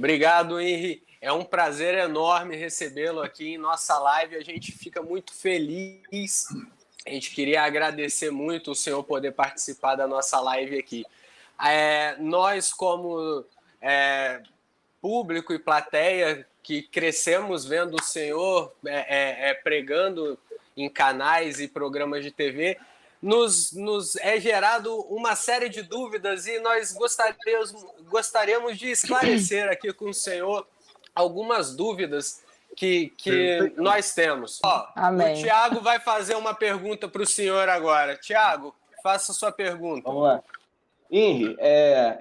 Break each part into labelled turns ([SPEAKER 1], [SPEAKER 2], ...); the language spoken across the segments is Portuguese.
[SPEAKER 1] Obrigado, Henri. É um prazer enorme recebê-lo aqui em nossa live. A gente fica muito feliz. A gente queria agradecer muito o senhor poder participar da nossa live aqui. Nós, como público e plateia, que crescemos vendo o senhor pregando em canais e programas de TV, nos é gerado uma série de dúvidas e nós gostaríamos de esclarecer aqui com o senhor algumas dúvidas que nós temos.
[SPEAKER 2] Amém.
[SPEAKER 1] O Tiago vai fazer uma pergunta para o senhor agora. Tiago, faça sua pergunta.
[SPEAKER 3] Vamos lá. Henri,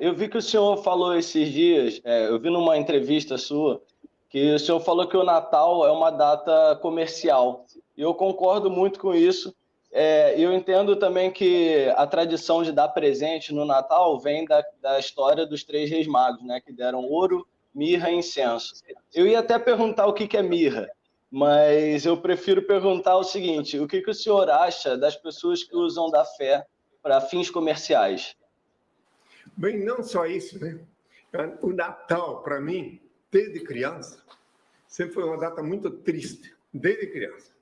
[SPEAKER 3] eu vi que o senhor falou esses dias, eu vi numa entrevista sua, que o senhor falou que o Natal é uma data comercial. E eu concordo muito com isso. Eu entendo também que a tradição de dar presente no Natal vem da história dos 3 reis magos, né, que deram ouro, mirra e incenso. Eu ia até perguntar o que é mirra, mas eu prefiro perguntar o seguinte: o que o senhor acha das pessoas que usam da fé para fins comerciais?
[SPEAKER 4] Bem, não só isso, né? O Natal, para mim, desde criança, sempre foi uma data muito triste, desde criança.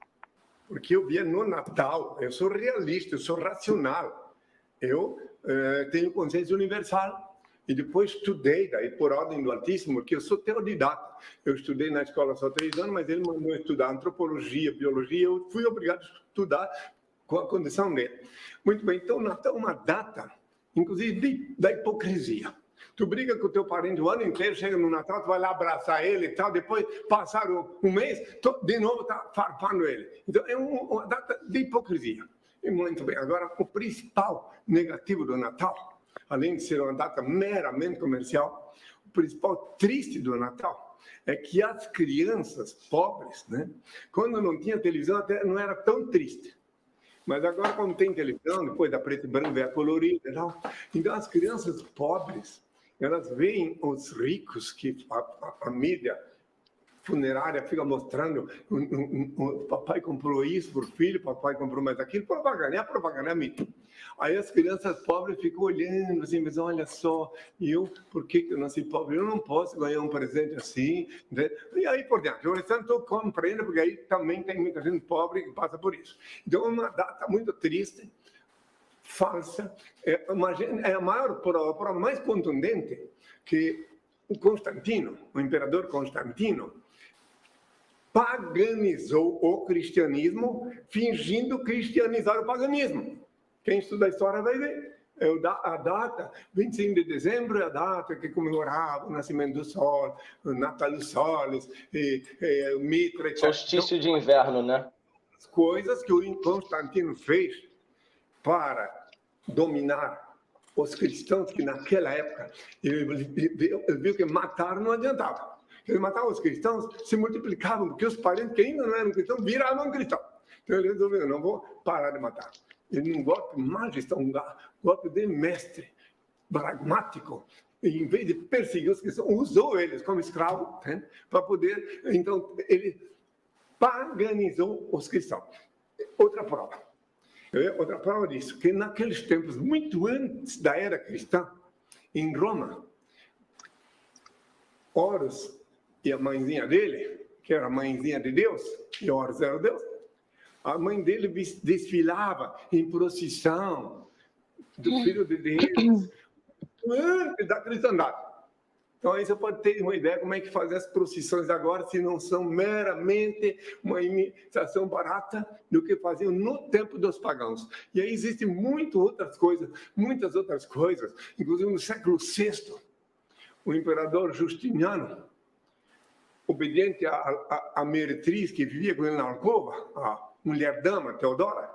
[SPEAKER 4] Porque eu via no Natal, eu sou realista, eu sou racional. Eu tenho consciência universal. E depois estudei, daí por ordem do Altíssimo, porque eu sou teodidata. Eu estudei na escola só 3 anos, mas ele mandou estudar antropologia, biologia, eu fui obrigado a estudar com a condição dele. Muito bem, então o Natal é uma data, inclusive, da hipocrisia. Tu briga com o teu parente o ano inteiro, chega no Natal, tu vai lá abraçar ele e tal, depois passar um mês, de novo tá farpando ele. Então é uma data de hipocrisia. E muito bem, agora o principal negativo do Natal, além de ser uma data meramente comercial, o principal triste do Natal é que as crianças pobres, né, quando não tinha televisão até não era tão triste. Mas agora, quando tem televisão, depois da preto e branco, vem a colorida e tal. Então, as crianças pobres, elas veem os ricos que a mídia funerária fica mostrando, o papai comprou isso por filho, papai comprou mais aquilo, propaganda é mídia. Aí as crianças pobres ficam olhando assim, mas olha só, por que eu nasci pobre? Eu não posso ganhar um presente assim, né? E aí por diante. O restante eu compreendo, porque aí também tem muita gente pobre que passa por isso. Então é uma data muito triste, falsa, é a maior prova mais contundente que o Constantino, o imperador Constantino, paganizou o cristianismo, fingindo cristianizar o paganismo. Quem estuda a história vai ver. A data, 25 de dezembro, é a data que comemorava o nascimento do sol, o Natal dos Soles, o Mitra, etc.
[SPEAKER 3] Solstício de inverno, né?
[SPEAKER 4] As coisas que o Constantino fez para dominar os cristãos, que naquela época ele viu que matar não adiantava. Ele matava os cristãos, se multiplicavam, porque os parentes que ainda não eram cristãos viravam cristãos. Então ele resolveu: não vou parar de matar. Ele, um golpe magistral, um golpe de mestre, pragmático, em vez de perseguir os cristãos, usou eles como escravos, né, para poder. Então ele paganizou os cristãos. Outra prova disso, que naqueles tempos, muito antes da era cristã, em Roma, Horus e a mãezinha dele, que era a mãezinha de Deus, e Horus era Deus, a mãe dele desfilava em procissão do Filho de Deus, antes da cristandade. Então aí você pode ter uma ideia como é que fazem as procissões agora, se não são meramente uma imitação barata do que faziam no tempo dos pagãos. E aí existem muitas outras coisas, inclusive no século VI, o imperador Justiniano, obediente à meretriz que vivia com ele na alcova, a mulher-dama Teodora,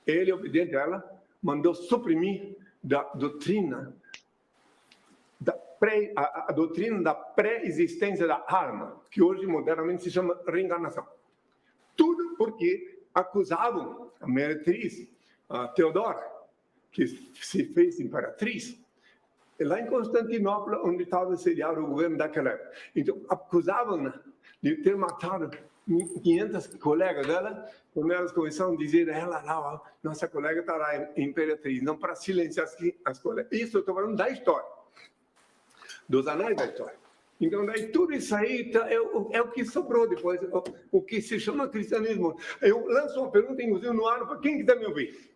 [SPEAKER 4] ele, obediente a ela, mandou suprimir a doutrina da pré-existência da alma, que hoje modernamente se chama reencarnação. Tudo porque acusavam a meretriz, a Teodora, que se fez imperatriz, lá em Constantinopla, onde estava sediado o governo daquela época. Então, acusavam-na de ter matado 500 colegas dela, quando elas começaram a dizer: ela lá, ó, nossa colega está lá, imperatriz, não, para silenciar as colegas. Isso eu estou falando da história, dos anais da história. Então, daí tudo isso aí é o que sobrou depois, o que se chama cristianismo. Eu lanço uma pergunta, inclusive, no ar, para quem quiser me ouvir.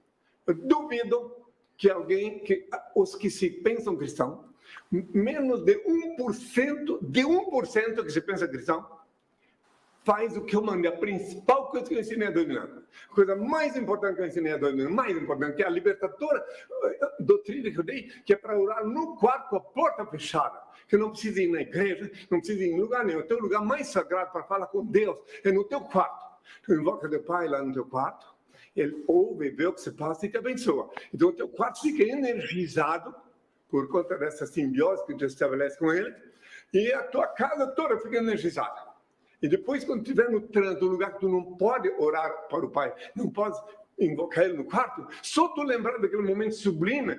[SPEAKER 4] Eu duvido que os que se pensam cristão, menos de 1% que se pensa cristão, faz o que eu mandei, a principal coisa que eu ensinei há 2 mil anos. A coisa mais importante que eu ensinei há 2 mil anos, mais importante, que é a libertadora doutrina que eu dei, que é para orar no quarto com a porta fechada. Que não precisa ir na igreja, não precisa ir em lugar nenhum. O teu lugar mais sagrado para falar com Deus é no teu quarto. Tu invoca teu pai lá no teu quarto, ele ouve, vê o que se passa e te abençoa. Então o teu quarto fica energizado por conta dessa simbiose que tu estabelece com ele, e a tua casa toda fica energizada. E depois, quando estiver no trânsito, no lugar que tu não pode orar para o Pai, não pode invocar Ele no quarto, só tu lembrar daquele momento sublime,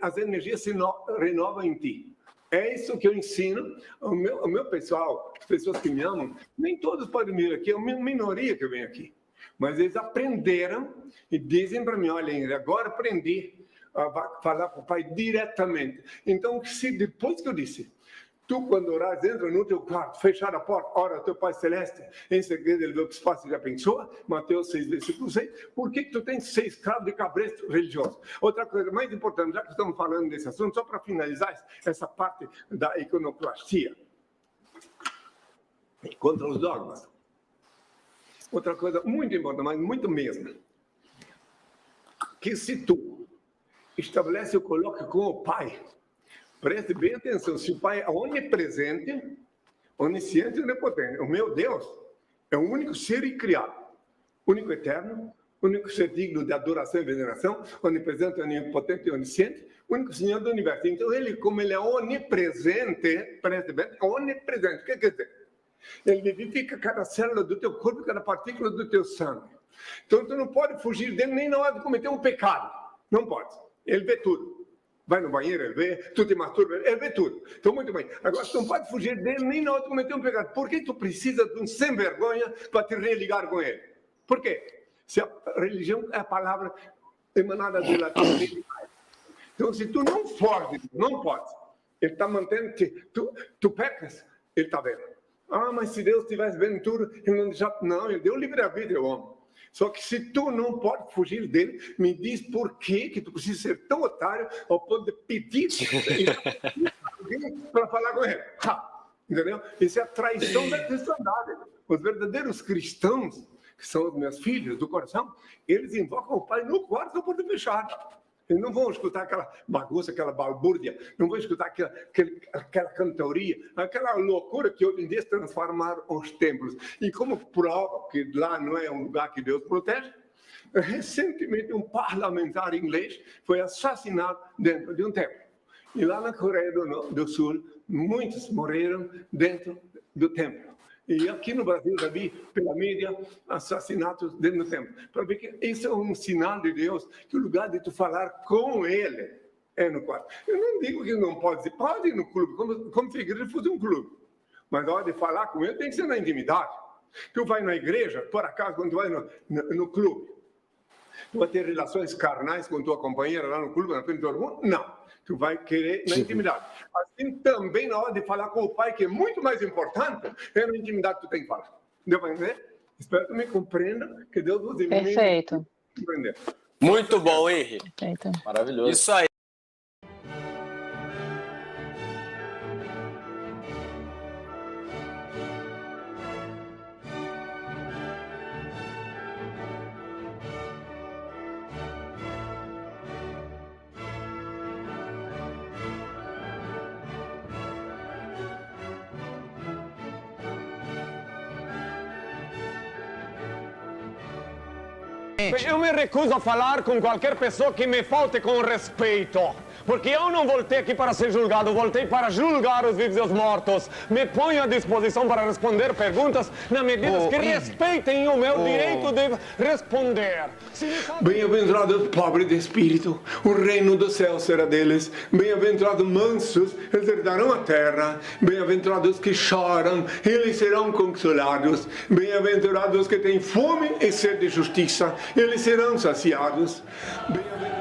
[SPEAKER 4] as energias se renovam em ti. É isso que eu ensino ao meu pessoal, as pessoas que me amam. Nem todos podem vir aqui, é uma minoria que vem aqui. Mas eles aprenderam e dizem para mim, olha, agora aprendi a falar para o Pai diretamente. Então, se depois que eu disse, tu, quando orares, entra no teu quarto, fechar a porta, ora ao teu Pai Celeste, em segredo ele vê o que se passa e já pensou, Mateus 6, versículo 6, por que tu tens 6 escravos de cabresto religioso? Outra coisa mais importante, já que estamos falando desse assunto, só para finalizar essa parte da iconoclastia, contra os dogmas. Outra coisa muito importante, mas muito mesmo, que se tu estabelece o colóquio com o Pai, preste bem atenção, se o Pai é onipresente, onisciente e onipotente, o meu Deus é o único ser criado, único eterno, único ser digno de adoração e veneração, onipresente, onipotente e onisciente, único Senhor do universo. Então, ele, como ele é onipresente, preste bem, onipresente, o que quer dizer? Ele vivifica cada célula do teu corpo, cada partícula do teu sangue. Então, tu não pode fugir dele nem na hora de cometer um pecado. Não pode. Ele vê tudo. Vai no banheiro, ele vê, tu te masturba, ele vê tudo. Então, muito bem. Agora, tu não pode fugir dele nem na hora de cometer um pecado. Por que tu precisa de um sem vergonha para te religar com ele? Por quê? Se a religião é a palavra emanada de latim. Então, se tu não foge, não pode. Ele está mantendo que tu pecas, ele está vendo. Ah, mas se Deus estivesse vendo tudo, ele não deixava. Não, ele deu livre-arbítrio ao homem. Só que se tu não pode fugir dele, me diz por que tu precisa ser tão otário ao ponto de pedir para falar com ele. Entendeu? Isso é a traição da cristandade. Os verdadeiros cristãos, que são os meus filhos do coração, eles invocam o Pai no quarto com a porta fechada. Eles não vão escutar aquela bagunça, aquela balbúrdia, não vão escutar aquela cantoria, aquela loucura que hoje em dia transformaram os templos. E como prova que lá não é um lugar que Deus protege, recentemente um parlamentar inglês foi assassinado dentro de um templo. E lá na Coreia do Sul, muitos morreram dentro do templo. E aqui no Brasil já vi pela mídia assassinatos dentro do templo. Para ver que isso é um sinal de Deus, que o lugar de tu falar com Ele é no quarto. Eu não digo que não pode ir, pode ir no clube, como se a igreja fosse um clube. Mas a hora de falar com Ele tem que ser na intimidade. Tu vai na igreja, por acaso, quando tu vai no clube, tu vai ter relações carnais com tua companheira lá no clube, na frente de todo mundo? Não. Tu vai querer na intimidade. Assim também na hora de falar com o Pai, que é muito mais importante, é na intimidade que tu tem que falar. Deu para entender? Espero que tu me compreenda, que Deus nos ilumine.
[SPEAKER 2] Perfeito.
[SPEAKER 1] Muito bom, Henri.
[SPEAKER 2] Perfeito.
[SPEAKER 3] Maravilhoso.
[SPEAKER 1] Isso aí.
[SPEAKER 5] Eu me recuso a falar com qualquer pessoa que me falte com respeito. Porque eu não voltei aqui para ser julgado, voltei para julgar os vivos e os mortos. Me ponho à disposição para responder perguntas na medida que respeitem o meu direito de responder.
[SPEAKER 4] Bem-aventurados os pobres de espírito, o reino do céu será deles. Bem-aventurados mansos, eles herdarão a terra. Bem-aventurados que choram, eles serão consolados. Bem-aventurados que têm fome e sede de justiça, eles serão saciados. Bem-aventurados